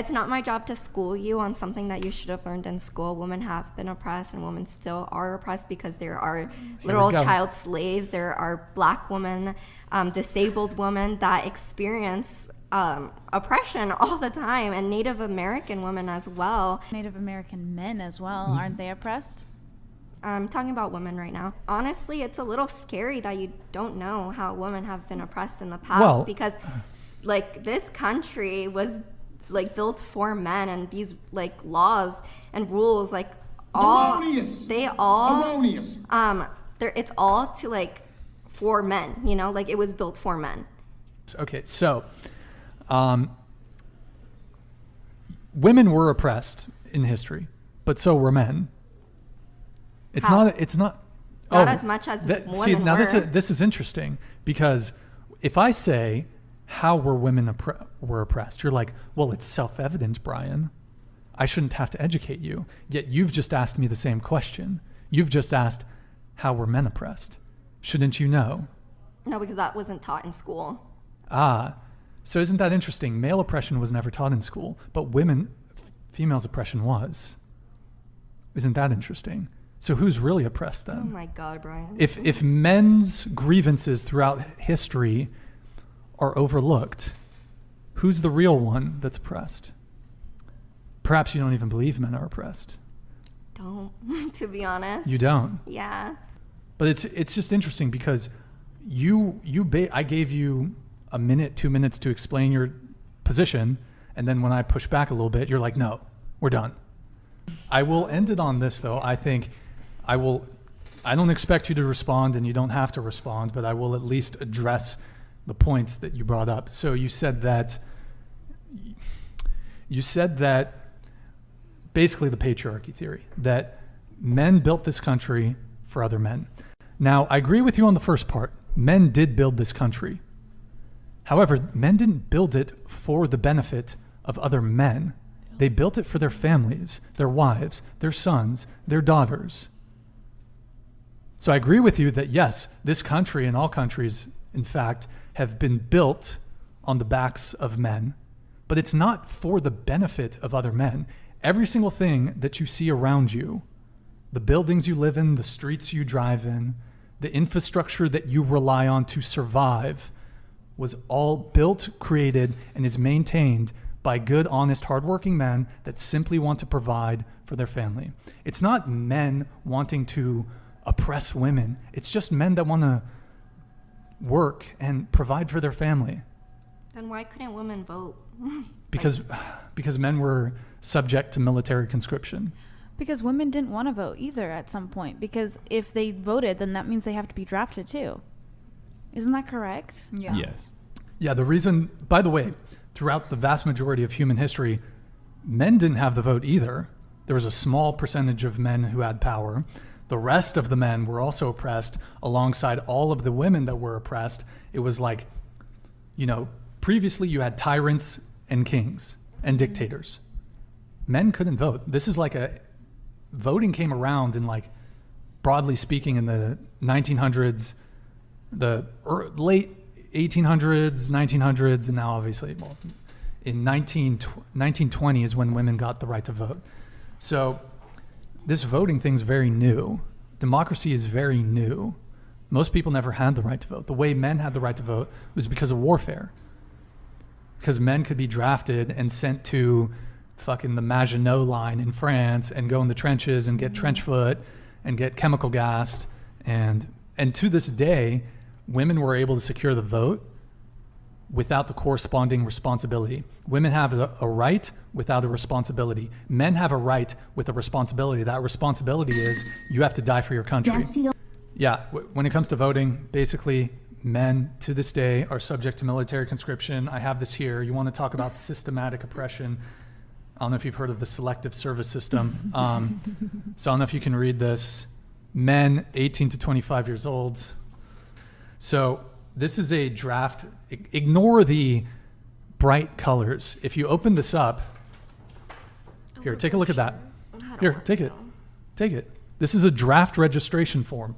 it's not my job to school you on something that you should have learned in school. Women have been oppressed, and women still are oppressed because there are literal child slaves. There are Black women, disabled women that experience oppression all the time, and Native American women as well. Native American men as well, aren't they oppressed? I'm talking about women right now. Honestly, it's a little scary that you don't know how women have been oppressed in the past, because like this country was like built for men, and these like laws and rules, like erroneous. It's all to like for men, you know, like it was built for men. Okay, so women were oppressed in history, but so were men. It's not as much as women were. This is interesting, because if I say, how were women were oppressed? You're like, well, it's self-evident, Brian. I shouldn't have to educate you. Yet you've just asked me the same question. You've just asked, how were men oppressed? Shouldn't you know? No, because that wasn't taught in school. So isn't that interesting? Male oppression was never taught in school, but females' oppression was. Isn't that interesting? So who's really oppressed then? Oh my God, Brian. If men's grievances throughout history are overlooked, who's the real one that's oppressed? Perhaps you don't even believe men are oppressed. Don't, to be honest. You don't? Yeah. But it's just interesting, because I gave you a minute, 2 minutes to explain your position, and then when I push back a little bit, you're like, no, we're done. I will end it on this, though. I don't expect you to respond, and you don't have to respond, but I will at least address the points that you brought up. So you said that basically the patriarchy theory, that men built this country for other men. Now, I agree with you on the first part. Men did build this country. However, men didn't build it for the benefit of other men. They built it for their families, their wives, their sons, their daughters. So I agree with you that yes, this country and all countries, in fact, have been built on the backs of men, but it's not for the benefit of other men. Every single thing that you see around you, the buildings you live in, the streets you drive in, the infrastructure that you rely on to survive, was all built, created, and is maintained by good, honest, hardworking men that simply want to provide for their family. It's not men wanting to oppress women. It's just men that want to work and provide for their family. Then why couldn't women vote? Because men were subject to military conscription. Because women didn't want to vote either at some point. Because if they voted, then that means they have to be drafted too. Isn't that correct? Yeah. Yes. Yeah, the reason, by the way, throughout the vast majority of human history, men didn't have the vote either. There was a small percentage of men who had power. The rest of the men were also oppressed alongside all of the women that were oppressed. It was like, previously you had tyrants and kings and dictators. Men couldn't vote. This is like voting came around in, like, broadly speaking, in the 1900s, the late 1800s, 1900s, and now obviously, in 1920 is when women got the right to vote. So this voting thing's very new. Democracy is very new. Most people never had the right to vote. The way men had the right to vote was because of warfare. Because men could be drafted and sent to fucking the Maginot Line in France and go in the trenches and get trench foot and get chemical gassed. And to this day, women were able to secure the vote without the corresponding responsibility. Women have a right without a responsibility. Men have a right with a responsibility. That responsibility is you have to die for your country. Yeah, when it comes to voting, basically, men to this day are subject to military conscription. I have this here. You want to talk about systematic oppression? I don't know if you've heard of the selective service system. So I don't know if you can read this. Men 18 to 25 years old. So this is a draft. Ignore the bright colors. If you open this up, here, take a look at that. Here, take it. Take it. This is a draft registration form.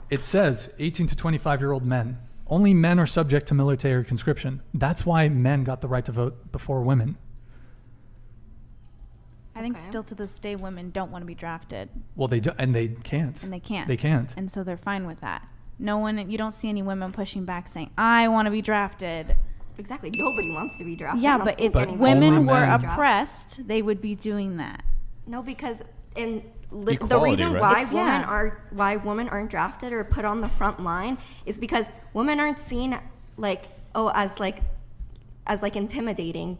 It says 18 to 25-year-old men. Only men are subject to military conscription. That's why men got the right to vote before women. think still to this day, women don't want to be drafted. Well, they do, and they can't. And they can't. They can't. And so they're fine with that. No one, you don't see any women pushing back saying, I want to be drafted. Exactly. Nobody wants to be drafted. Yeah, but if women were oppressed, they would be doing that. No, because the Equality, reason right? why women aren't drafted or put on the front line is because women aren't seen as intimidating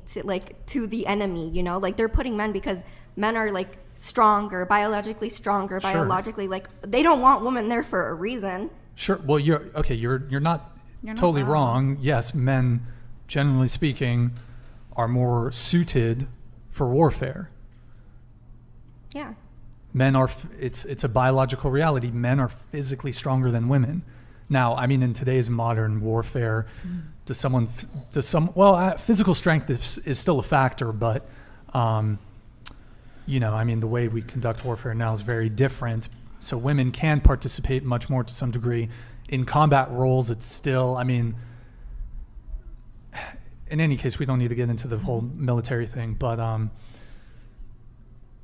to the enemy, you know? Like, they're putting men because men are like stronger, biologically stronger, biologically they don't want women there for a reason. Sure. Well, you're not totally wrong. Yes, men, generally speaking, are more suited for warfare. Yeah. Men are. It's a biological reality. Men are physically stronger than women. Now, I mean, in today's modern warfare, physical strength is still a factor, but you know, I mean, the way we conduct warfare now is very different. So women can participate much more to some degree in combat roles. It's still, I mean, in any case, we don't need to get into the whole military thing, but I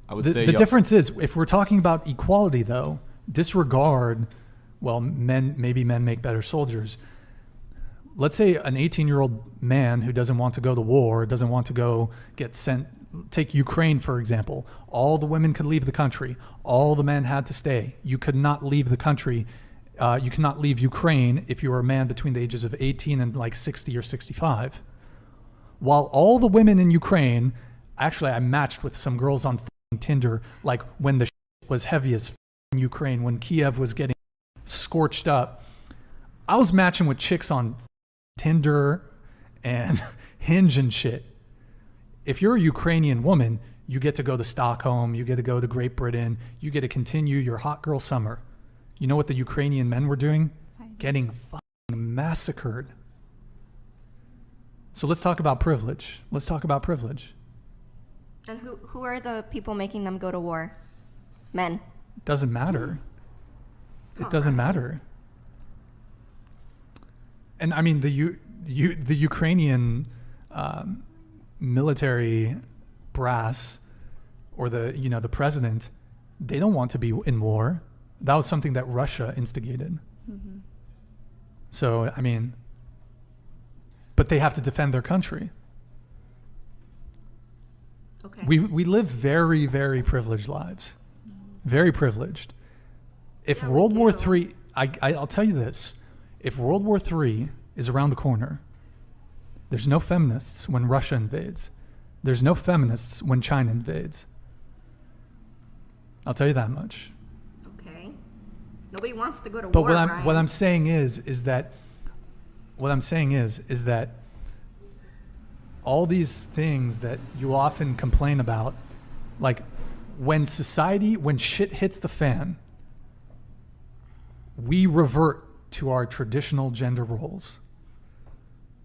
would say the difference is, if we're talking about equality, though, disregard, well, maybe men make better soldiers. Let's say an 18-year-old man who doesn't want to go to war, doesn't want to go get sent. Take Ukraine, for example. All the women could leave the country. All the men had to stay. You could not leave the country. You cannot leave Ukraine if you were a man between the ages of 18 and like 60 or 65. While all the women in Ukraine, actually I matched with some girls on Tinder, like when the was heavy as in Ukraine, when Kiev was getting scorched up. I was matching with chicks on Tinder and Hinge and shit. If you're a Ukrainian woman, you get to go to Stockholm, you get to go to Great Britain, you get to continue your hot girl summer. You know what the Ukrainian men were doing? Getting fucking massacred. So let's talk about privilege. And who are the people making them go to war? Men. Doesn't matter. It doesn't matter. And I mean, the Ukrainian military brass, or the president, they don't want to be in war. That was something that Russia instigated. Mm-hmm. So, I mean, but they have to defend their country. Okay. We live very, very privileged lives. Very privileged. If World War III, I'll tell you this, if World War III is around the corner, there's no feminists when Russia invades. There's no feminists when China invades. I'll tell you that much. Okay. Nobody wants to go to war. But what I'm saying is that all these things that you often complain about, like when shit hits the fan, we revert to our traditional gender roles.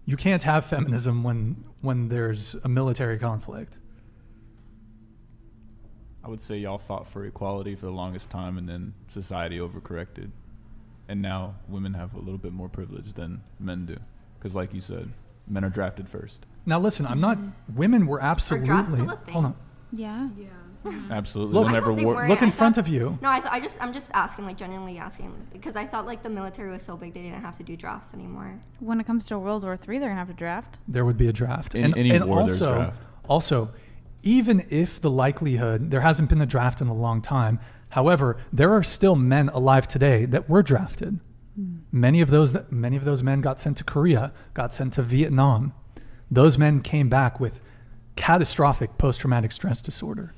You can't have feminism when there's a military conflict. I would say y'all fought for equality for the longest time, and then society overcorrected. And now women have a little bit more privilege than men do. Because like you said, men are drafted first. Now listen, women were absolutely, hold on. Yeah. Absolutely. Look in front of you. No, I'm just asking, like genuinely asking, because I thought like the military was so big they didn't have to do drafts anymore. When it comes to World War III, they're gonna have to draft. There would be a draft. In any war, there's draft. Also, even if the likelihood, there hasn't been a draft in a long time, however, there are still men alive today that were drafted. Many of those men got sent to Korea, got sent to Vietnam. Those men came back with catastrophic post-traumatic stress disorder.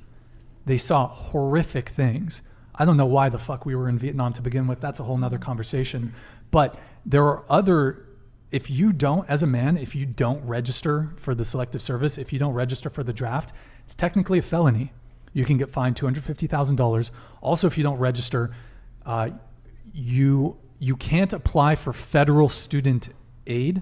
They saw horrific things. I don't know why the fuck we were in Vietnam to begin with. That's a whole nother conversation. But there are if you don't register for the selective service, if you don't register for the draft, it's technically a felony. You can get fined $250,000. Also, if you don't register, you can't apply for federal student aid.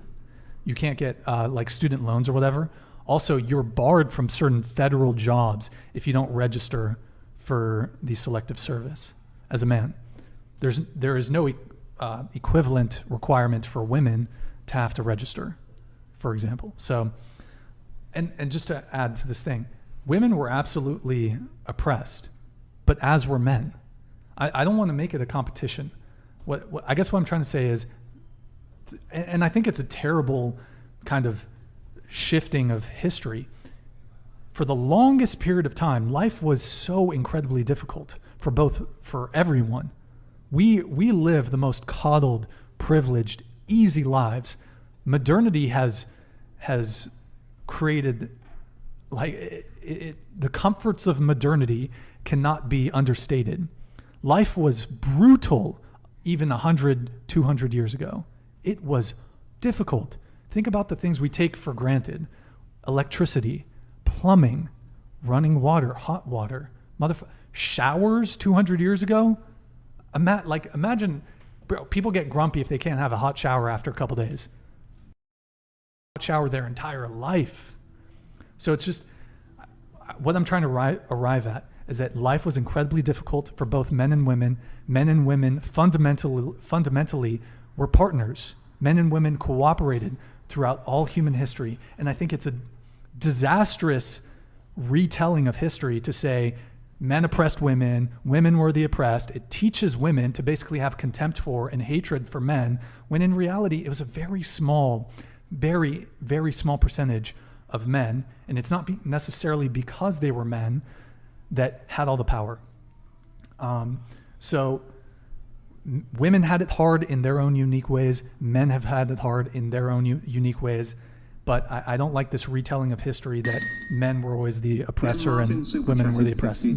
You can't get like student loans or whatever. Also, you're barred from certain federal jobs if you don't register for the selective service as a man. There is no equivalent requirement for women to have to register, for example. So, and just to add to this thing, women were absolutely oppressed, but as were men. I don't want to make it a competition. What I guess what I'm trying to say is, and I think it's a terrible kind of shifting of history. For the longest period of time, life was so incredibly difficult for everyone. We live the most coddled, privileged, easy lives. Modernity has created the comforts of modernity cannot be understated. Life was brutal even 100, 200 years ago. It was difficult. Think about the things we take for granted. Electricity, plumbing, running water, hot water, showers 200 years ago. Imagine, bro, people get grumpy if they can't have a hot shower after a couple days. Hot shower their entire life. So it's just, what I'm trying to arrive at is that life was incredibly difficult for both men and women. Men and women fundamentally were partners. Men and women cooperated throughout all human history. And I think it's a disastrous retelling of history to say men oppressed women, women were the oppressed. It teaches women to basically have contempt for and hatred for men, when in reality it was a very small, very, very small percentage of men. And it's not necessarily because they were men that had all the power. So women had it hard in their own unique ways. Men have had it hard in their own unique ways. But I don't like this retelling of history that men were always the oppressor and women were the oppressed.